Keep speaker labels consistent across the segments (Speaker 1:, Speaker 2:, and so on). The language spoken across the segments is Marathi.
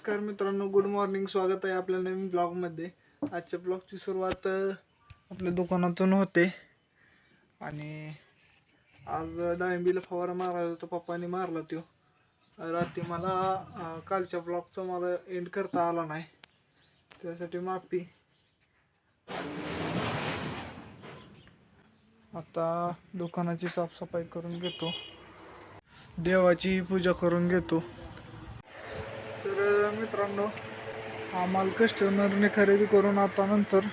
Speaker 1: नमस्कार मित्रांनो, गुड मॉर्निंग. स्वागत आहे आपल्या नवीन ब्लॉगमध्ये. आजच्या ब्लॉगची सुरुवात आपल्या दुकानातून होते आणि आज डाळिंबीला फवारा मारायचा होता, पप्पांनी मारला तो. रात्री मला कालच्या ब्लॉगचा मला एंड करता आला नाही, त्यासाठी माफी. आता दुकानाची साफसफाई करून घेतो, देवाची पूजा करून घेतो. तर मित्रांनो, हा माल कस्टमरने खरेदी करून आता नंतर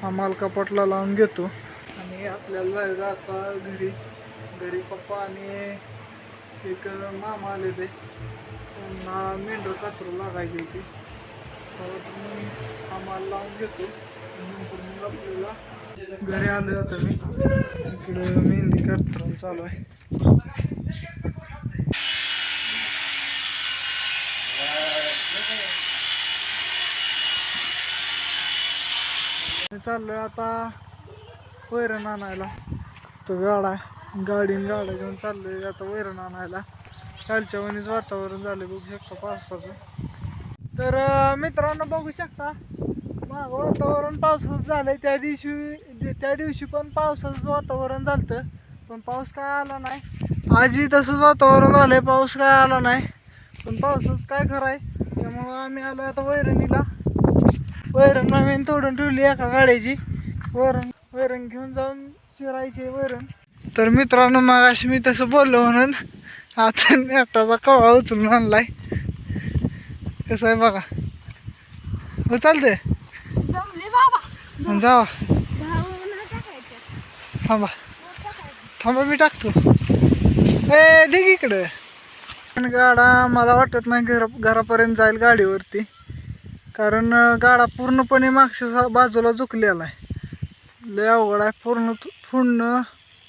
Speaker 1: हा माल कपाटला लावून घेतो आणि आपल्याला जायचं आता घरी पप्पा आणि एक मामा आले ते, त्यांना मेंढर कातरू लागायची होती. तर मी हा माल लावून घेतो. नंतर मग आपल्याला घरी आलो आता मी. इकडे मेहंदी कातरून चालू आहे. चाललोय आता वैरण आणायला. तो गाडी घेऊन चाललोय आता वैरण आणायला. कालच्या वणीच वातावरण झालं, बघू शकता पावसाचं. तर मित्रांनो, बघू शकता मागं वातावरण पावसाचं झालंय. त्या दिवशी पण पावसाचं वातावरण झालं, पण पाऊस काय आला नाही. आजही तसंच वातावरण झालंय, पाऊस काय आला नाही. पण पावसाचं काय कराय, त्यामुळं आम्ही आलो आता वैरणीला. वैरण नवीन तोडून ठेवली एका गाड्याची. वैरण घेऊन जाऊन चिरायची वैरण. तर मित्रांनो, मग अशी मी तसं बोललो म्हणून आता नेपटाचा कवळा उचलून आणलाय. कसं आहे बघा, हो चालतंय. जावा, थांबा मी टाकतो. दे इकडं. गाडा मला वाटत नाही घरापर्यंत जाईल गाडीवरती, कारण गाडा पूर्णपणे मागच्या बाजूला झुकलेला आहे. लय अवघड आहे. पूर्ण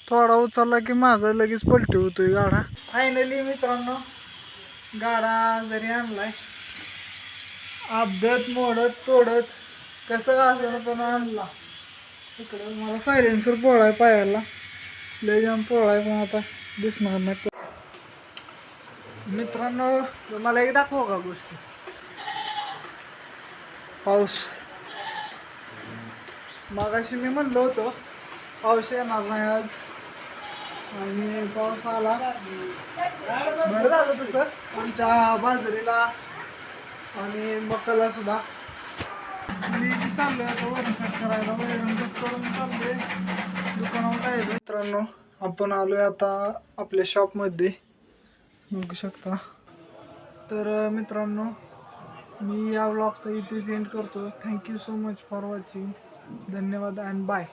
Speaker 1: थोडा उचलला की मागं लगेच पलटी होतोय गाडा. फायनली मित्रांनो, गाडा घरी आणलाय. अपघात मोडत तोडत कसं असं पण आणला. इकडं मला सायलेन्सर पोळाय पायाला, लय जाम पोळाय, पण आता दिसणार नाही. मित्रांनो, मला एक दाखवा का गोष्टी. पाऊस मगाशी मी म्हणलो होतो पाऊस येणार नाही आज, आणि पाऊस आला. बरं झालं तसं, आमच्या बाजरीला आणि मकाला सुद्धा. मी चाललोय आता वरण कट करायला. वरण कट करून चाललोय दुकानावर जायचं. मित्रांनो, आपण आलोय आता आपल्या शॉपमध्ये, बघू शकता. तर मित्रांनो, मी या व्लॉगचा इथेच एंड करतो. Thank you so much for watching. धन्यवाद अँड बाय.